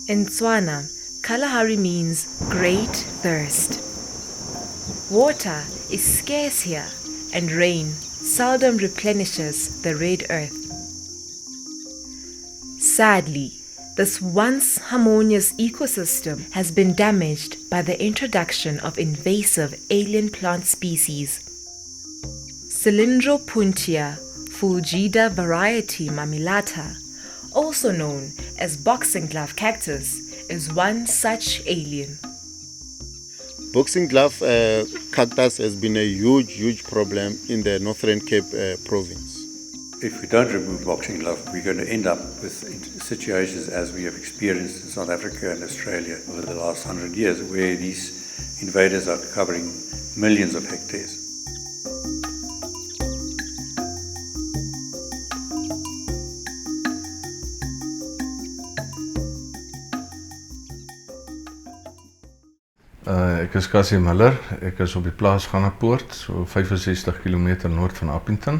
In Tswana, Kalahari means great thirst. Water is scarce here, and rain seldom replenishes the red earth. Sadly, this once harmonious ecosystem has been damaged by the introduction of invasive alien plant species. Cylindropuntia fulgida variety mamilata, also known as boxing glove cactus, is one such alien. Boxing glove cactus has been a huge problem in the Northern Cape province. If we don't remove boxing glove, we're going to end up with situations as we have experienced in South Africa and Australia over the last 100 years, where these invaders are covering millions of hectares. Ek is Cassie Miller, ek is op die plaas Gannapoort, so 65 km noord van Appington.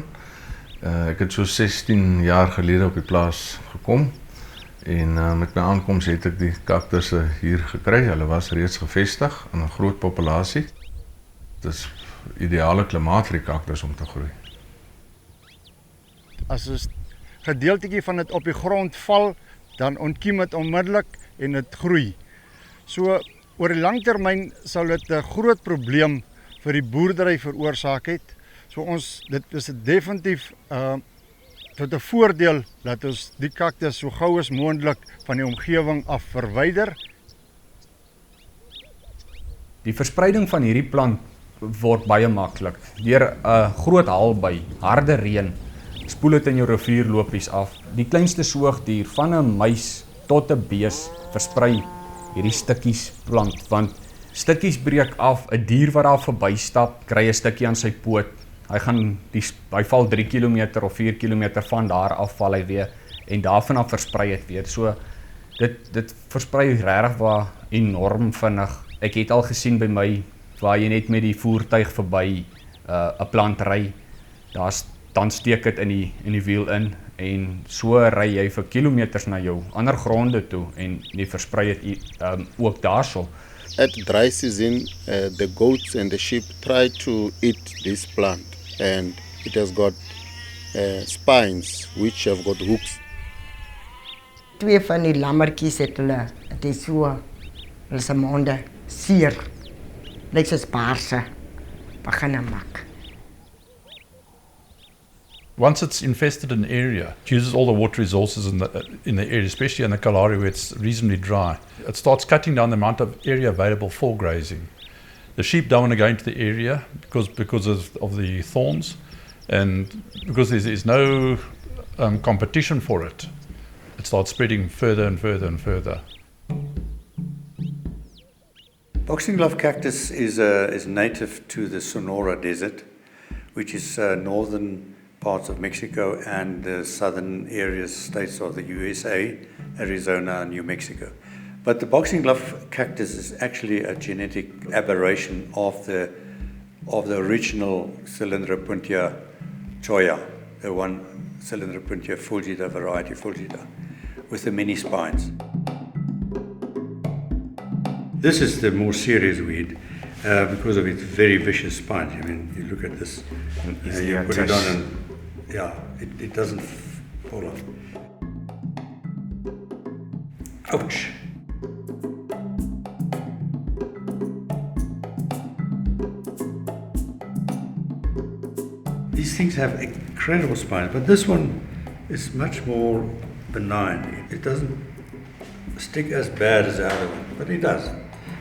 Ek het so 16 jaar gelede op die plaas gekom en met my aankoms het ek die kaktusse hier gekry. Hulle was reeds gevestig in 'n groot populasie. Dit is ideale klimaat vir die kaktus om te groei. As 'n gedeeltjie van dit op die grond val, dan ontkiem dit onmiddellik en dit groei. So oor die langtermyn sal dit 'n groot probleem vir die boerdery veroorsaak het. So dit is definitief tot 'n voordeel dat ons die kaktus so gou as moontlik van die omgewing af verwyder. Die verspreiding van hierdie plant word baie maklik. Deur 'n groot haal harde reën, spoel dit in jou rivierlopies af. Die kleinste soogdier van 'n muis tot 'n bees versprei hierdie stukkies plant, want stukkies breek af. 'n Dier wat daar verbystap, kry 'n stukkie aan sy poot. Hy val 3 km of 4 km van daar af val hy weer en daarvan af versprei dit weer. So dit versprei regtig waar enorm vinnig. Ek het al gesien by my waar jy net met die voertuig verby 'n plant ry, dan steek dit in die wiel in en so ry jy vir kilometers na jou ander gronde toe en jy versprei dit ook daarso. At dry season, the goats and the sheep try to eat this plant, and it has got spines which have got hooks. Twee van die lammetjies het is so, hulle se monde seer. Lyk soos baarse, begin mak. Once it's infested an area, it uses all the water resources in the area, especially in the Kalahari where it's reasonably dry. It starts cutting down the amount of area available for grazing. The sheep don't want to go into the area because of the thorns, and because there's no competition for it. It starts spreading further and further and further. Boxing glove cactus is native to the Sonora Desert, which is northern parts of Mexico and the southern states of the USA, Arizona and New Mexico. But the boxing glove cactus is actually a genetic aberration of the original Cylindropuntia choya, the one Cylindropuntia fulgida variety fulgida, with the many spines. This is the more serious weed because of its very vicious spines. I mean, you look at this, you put it on and it doesn't fall off. Ouch! These things have incredible spines, but this one is much more benign. It doesn't stick as bad as the other one, but it does.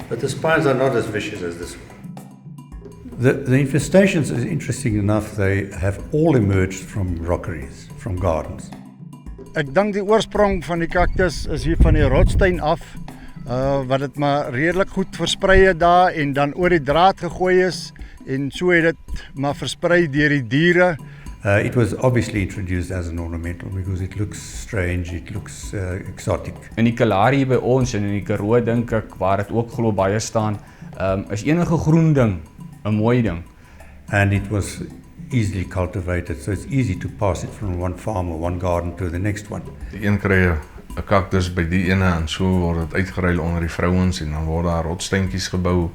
But the spines are not as vicious as this one. The infestations is interesting enough. They have all emerged from rockeries, from gardens. Ek dink die oorsprong van die kaktus is hier van die rotsteen af, wat dit maar redelik goed versprei het daar en dan oor die draad gegooi is en so het dit maar versprei deur die diere. It was obviously introduced as an ornamental because it looks strange, it looks exotic. In die Kalahari by ons en in die Karoo dink ek waar dit ook glo baie staan, is enige groen ding 'n mooi ding. And it was easily cultivated, so it's easy to pass it from one farm or one garden to the next one. Die een kry 'n 'n cactus by die ene en so word dit uitgeruil onder die vrouens en dan word daar rotsteentjies gebou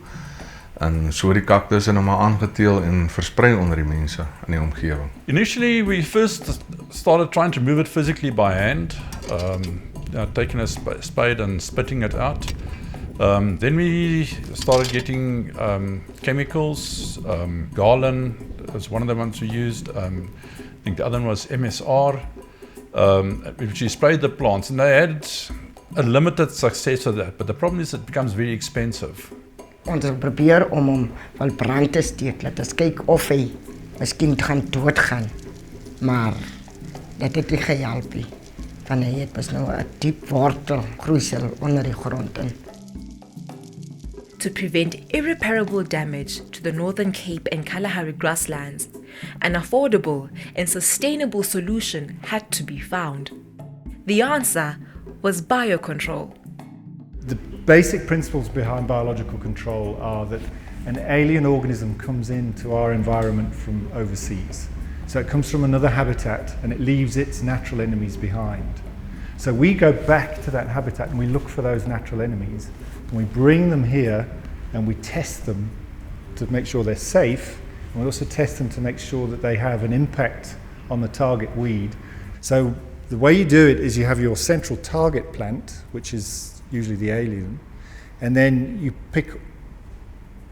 en so die cactus en hom maar aangeteel en versprei onder die mense in die omgewing. Initially, we first started trying to move it physically by hand, taking a spade and spitting it out. Then we started getting chemicals. Garland was one of the ones we used. I think the other one was MSR, which we sprayed the plants, and they had a limited success with that. But the problem is it becomes very expensive. Ons probeer om hom van brand te steek, laat ons kyk of hy miskien gaan doodgaan. Maar dit het nie gehelp nie. Van hy het nou 'n diep wortel groeisel onder die grond in. To prevent irreparable damage to the Northern Cape and Kalahari grasslands, an affordable and sustainable solution had to be found. The answer was biocontrol. The basic principles behind biological control are that an alien organism comes into our environment from overseas. So it comes from another habitat and it leaves its natural enemies behind. So we go back to that habitat and we look for those natural enemies and we bring them here and we test them to make sure they're safe, and we also test them to make sure that they have an impact on the target weed. So the way you do it is you have your central target plant, which is usually the alien, and then you pick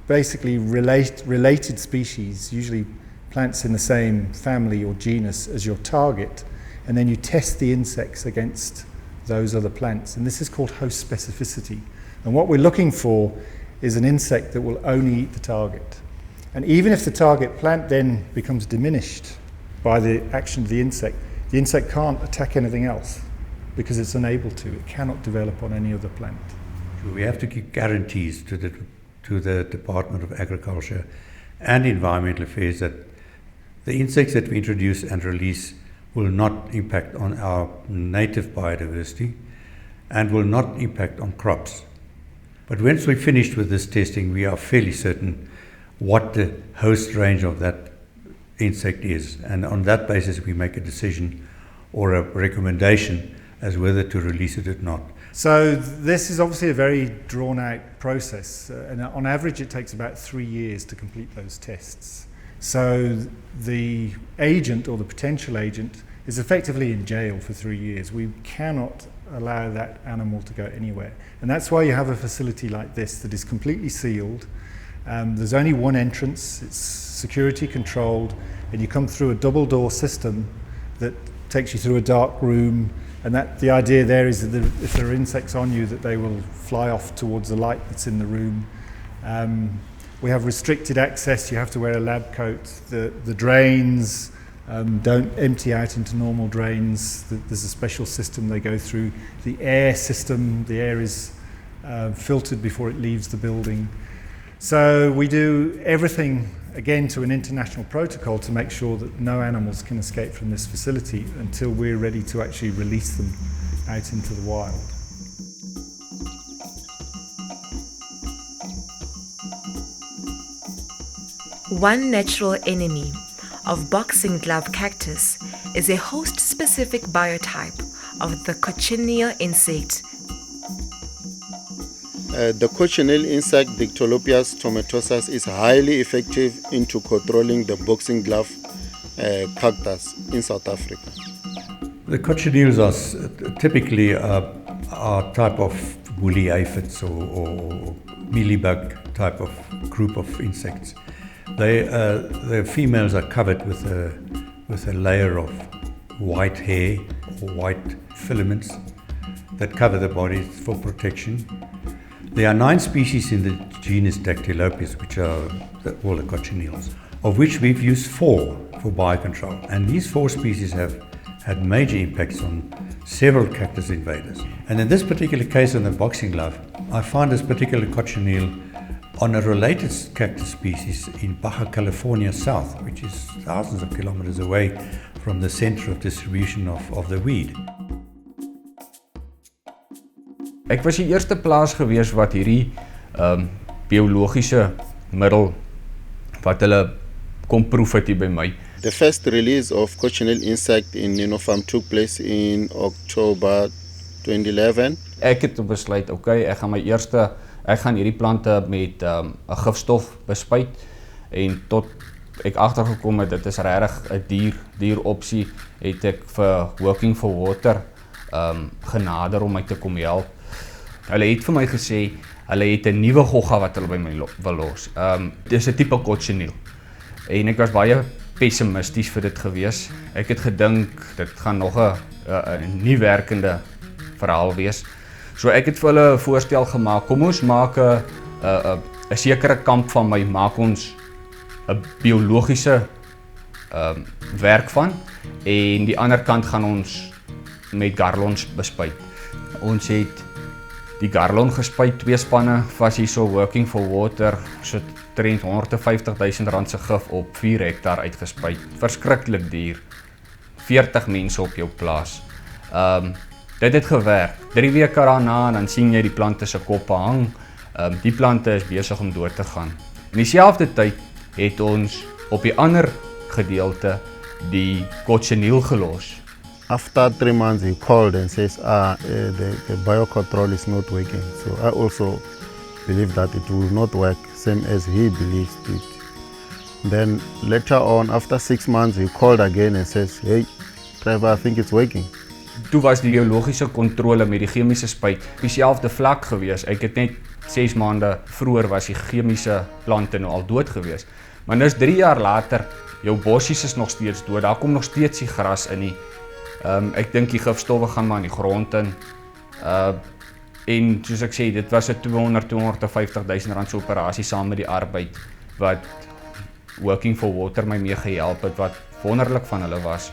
basically related species, usually plants in the same family or genus as your target, and then you test the insects against those other plants, and this is called host specificity. And what we're looking for is an insect that will only eat the target. And even if the target plant then becomes diminished by the action of the insect can't attack anything else because it's unable to. It cannot develop on any other plant. We have to give guarantees to the Department of Agriculture and Environmental Affairs that the insects that we introduce and release will not impact on our native biodiversity and will not impact on crops. But once we're finished with this testing, we are fairly certain what the host range of that insect is. And on that basis, we make a decision or a recommendation as whether to release it or not. So this is obviously a very drawn-out process, and on average it takes about 3 years to complete those tests. So the agent or the potential agent is effectively in jail for 3 years. We cannot allow that animal to go anywhere, and that's why you have a facility like this that is completely sealed. There's only one entrance, it's security controlled, and you come through a double door system that takes you through a dark room, and that the idea there is that if there are insects on you, that they will fly off towards the light that's in the room. We have restricted access, you have to wear a lab coat. The drains don't empty out into normal drains. There's a special system they go through. The air system, the air is filtered before it leaves the building. So we do everything, again, to an international protocol to make sure that no animals can escape from this facility until we're ready to actually release them out into the wild. One natural enemy of boxing glove cactus is a host-specific biotype of the cochineal insect. The cochineal insect Dictylopius tomentosus is highly effective into controlling the boxing glove cactus in South Africa. The cochineals are typically a type of woolly aphids or mealybug type of group of insects. The females are covered with a layer of white hair or white filaments that cover the body for protection. There are 9 species in the genus Dactylopius, which are all the cochineals, of which we've used 4 for biocontrol. And these 4 species have had major impacts on several cactus invaders. And in this particular case on the boxing glove, I find this particular cochineal on a related cactus species in Baja California South, which is thousands of kilometers away from the center of distribution of the weed. Ek was die eerste plaas gewees wat hierdie biologiese middel wat hulle kom proef het hier by my. The first release of cochineal insect in Nino Farm took place in October 2011. Ek het besluit, okay, ek gaan hierdie plante met 'n gifstof bespuit en tot ek agtergekom het dit is regtig 'n duur opsie, het ek vir Working for Water genader om my te kom help. Hulle het vir my gesê hulle het 'n nuwe gogga wat hulle by my wil los. Dis 'n tipe cochineal. En ek was baie pessimisties vir dit gewees. Ek het gedink dit gaan nog 'n nie werkende verhaal wees. So ek het vir hulle 'n voorstel gemaak. Kom ons maak 'n sekere kamp van my, maak ons 'n biologiese werk van en die ander kant gaan ons met garlons bespuit. Ons het die garlon gespuit, 2 spanne, was hierso Working for Water, so trend R150,000 se gif op 4 hektaar uitgespuit. Verskriklik duur. 40 mense op jou plaas. Dit het gewerk. 3 weke daarna dan sien jy die plante se koppe hang. Die plante is besig om dood te gaan. In dieselfde tyd het ons op die ander gedeelte die cochineal gelos. After 3 months, he called and says, the biocontrol is not working. So I also believe that it will not work, same as he believes it. Then later on, after 6 months, he called again and says, hey, Trevor, I think it's working. Toe was die biologiese kontrole met die chemiese spuit dieselfde vlak gewees. Ek het net 6 maande vroeër was die chemiese plante nou al dood gewees. Maar nou is 3 jaar later, jou bossies is nog steeds dood. Daar kom nog steeds die gras in nie. Ek dink die gifstowwe gaan maar in die grond in. En soos ek sê, dit was 'n R250,000 se operasie saam met die arbeid wat Working for Water my mee gehelp het, wat wonderlik van hulle was.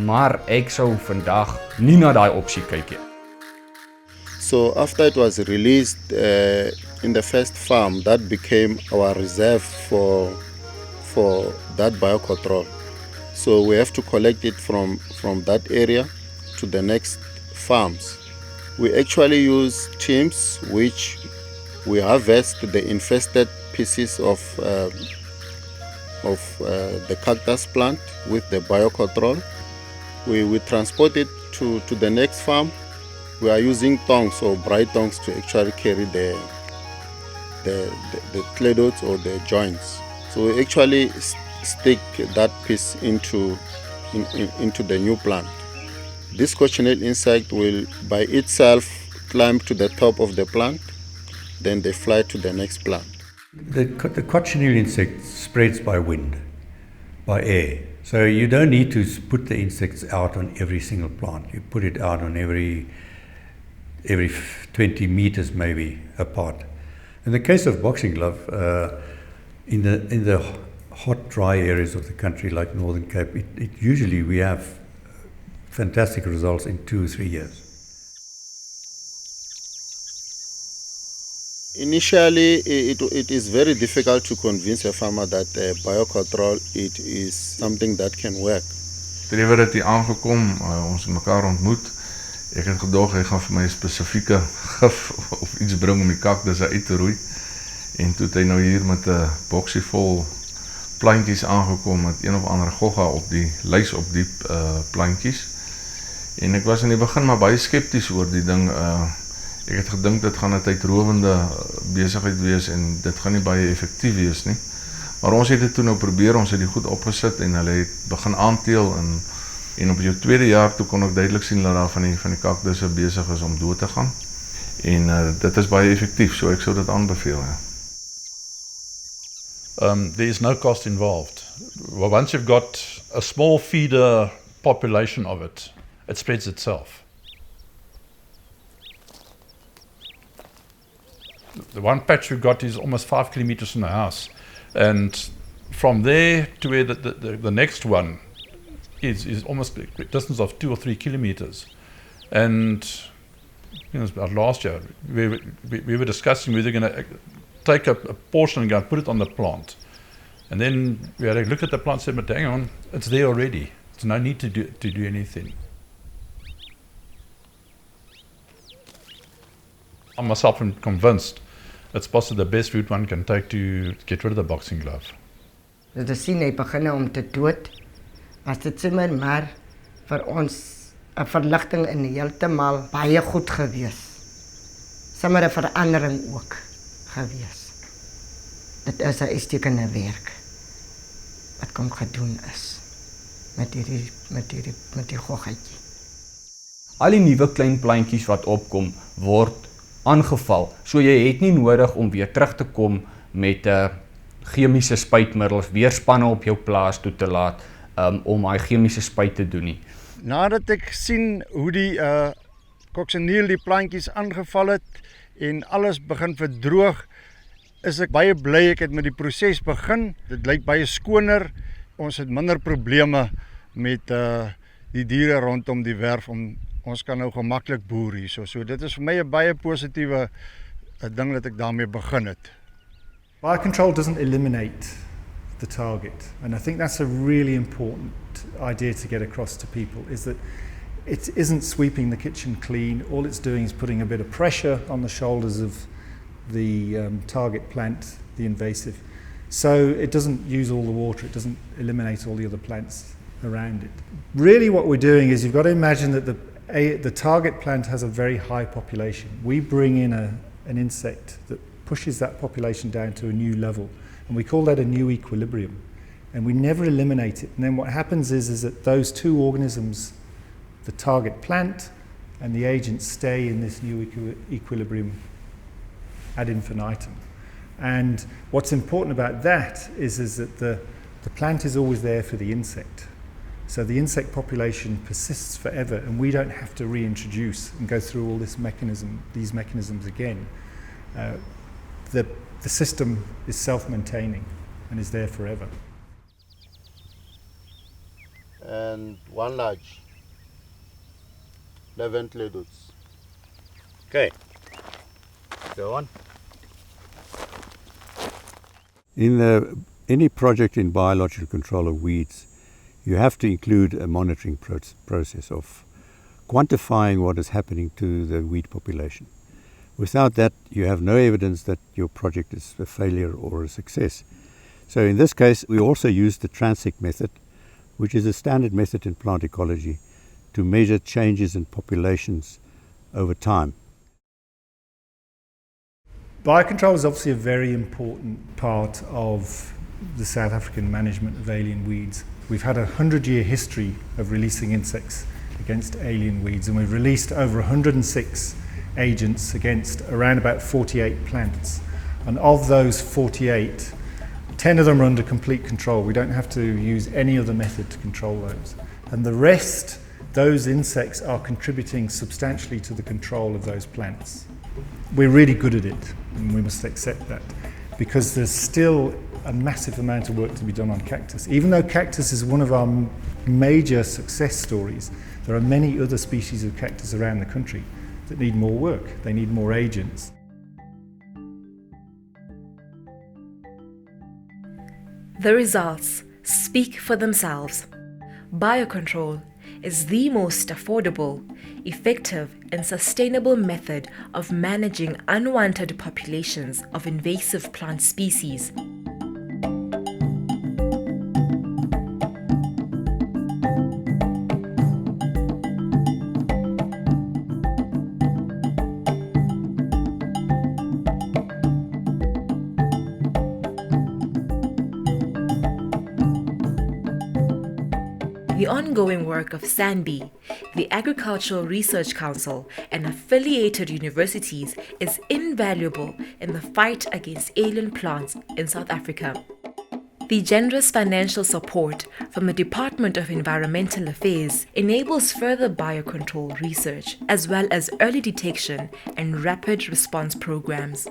Maar ek sou vandag nie na daai opsie kyk nie. So after it was released in the first farm, that became our reserve for that biocontrol. So we have to collect it from that area to the next farms. We actually use teams which we harvest the infested pieces of the cactus plant with the biocontrol. We transport it to the next farm. We are using tongs or bright tongs to actually carry the cladodes or the joints. So we actually stick that piece into the new plant. This cochineal insect will by itself climb to the top of the plant, then they fly to the next plant. The cochineal insect spreads by wind, by air. So you don't need to put the insects out on every single plant. You put it out on every 20 meters maybe apart. In the case of boxing glove, in the hot, dry areas of the country like Northern Cape, it usually we have fantastic results in 2 or 3 years. Initially, it is very difficult to convince a farmer that biocontrol it is something that can work. Trevor het hier aangekom, ons het mekaar ontmoet. Ek het gedog hy gaan vir my 'n spesifieke gif of iets bring om die kaktus uit te roei. En toe het hy nou hier met 'n boksie vol plantjies aangekom met een of ander gogga op die lys op die plantjies. En ek was in die begin maar baie skepties oor die ding. Ek het gedink dit gaan 'n tydrowende besigheid wees en dit gaan nie baie effektief wees nie. Maar ons het dit toe nou probeer, ons het dit goed opgesit en hulle het begin aanteel en op jou 2de jaar toe kon ek duidelik sien dat daar van die kaktusse besig is om dood te gaan. En dit is baie effektief, so ek sou dit aanbeveel. Ja. There is no cost involved. Well, once you've got a small feeder population of it, it spreads itself. The one patch we've got is almost 5 kilometers from the house, and from there to where the next one is almost a distance of 2 or 3 kilometers. And you know, about last year we were discussing whether we're going to take a portion and go and put it on the plant, and then we had a look at the plant and said, but hang on, it's there already. There's no need to do anything. I'm myself convinced it's possibly the best route one can take to get rid of the boxing glove. Dit is sien hy begin om te dood. As dit sommer maar vir ons 'n verligting en heeltemal baie goed gewees. Sommer 'n verandering ook gewees. Dit is 'n uitstekende werk wat kom gedoen is met die goggetjie. Al die nuwe klein plantjies wat opkom word aangeval. So jy het nie nodig om weer terug te kom met 'n chemiese spuitmiddels, weer spanne op jou plaas toe te laat om daai chemiese spuit te doen nie. Nadat ek sien hoe die koksiniel die plantjies aangeval het en alles begin verdroog, is ek baie bly ek het met die proses begin. Dit lyk baie skoner. Ons het minder probleme met die diere rondom die werf. Ons kan nou gemaklik boer hierso. So dit is vir my 'n baie positiewe ding dat ek daarmee begin het. Biocontrol doesn't eliminate the target, and I think that's a really important idea to get across to people, is that it isn't sweeping the kitchen clean. All it's doing is putting a bit of pressure on the shoulders of the target plant, the invasive. So it doesn't use all the water, it doesn't eliminate all the other plants around it. Really what we're doing is you've got to imagine that the target plant has a very high population. We bring in an insect that pushes that population down to a new level, and we call that a new equilibrium. And we never eliminate it. And then what happens is that those two organisms, the target plant and the agent, stay in this new equilibrium ad infinitum. And what's important about that is that the plant is always there for the insect. So the insect population persists forever, and we don't have to reintroduce and go through all these mechanisms again. The system is self-maintaining and is there forever. And one large, 11 leads. Okay, go on. In any project in biological control of weeds, you have to include a monitoring process of quantifying what is happening to the weed population. Without that, you have no evidence that your project is a failure or a success. So in this case, we also use the transect method, which is a standard method in plant ecology to measure changes in populations over time. Biocontrol is obviously a very important part of the South African management of alien weeds. We've had a 100-year history of releasing insects against alien weeds, and we've released over 106 agents against around about 48 plants. And of those 48, 10 of them are under complete control. We don't have to use any other method to control those. And the rest, those insects are contributing substantially to the control of those plants. We're really good at it, and we must accept that, because there's still a massive amount of work to be done on cactus. Even though cactus is one of our major success stories, there are many other species of cactus around the country that need more work. They need more agents. The results speak for themselves. Biocontrol is the most affordable, effective, and sustainable method of managing unwanted populations of invasive plant species. The ongoing work of SANBI, the Agricultural Research Council, and affiliated universities is invaluable in the fight against alien plants in South Africa. The generous financial support from the Department of Environmental Affairs enables further biocontrol research, as well as early detection and rapid response programs.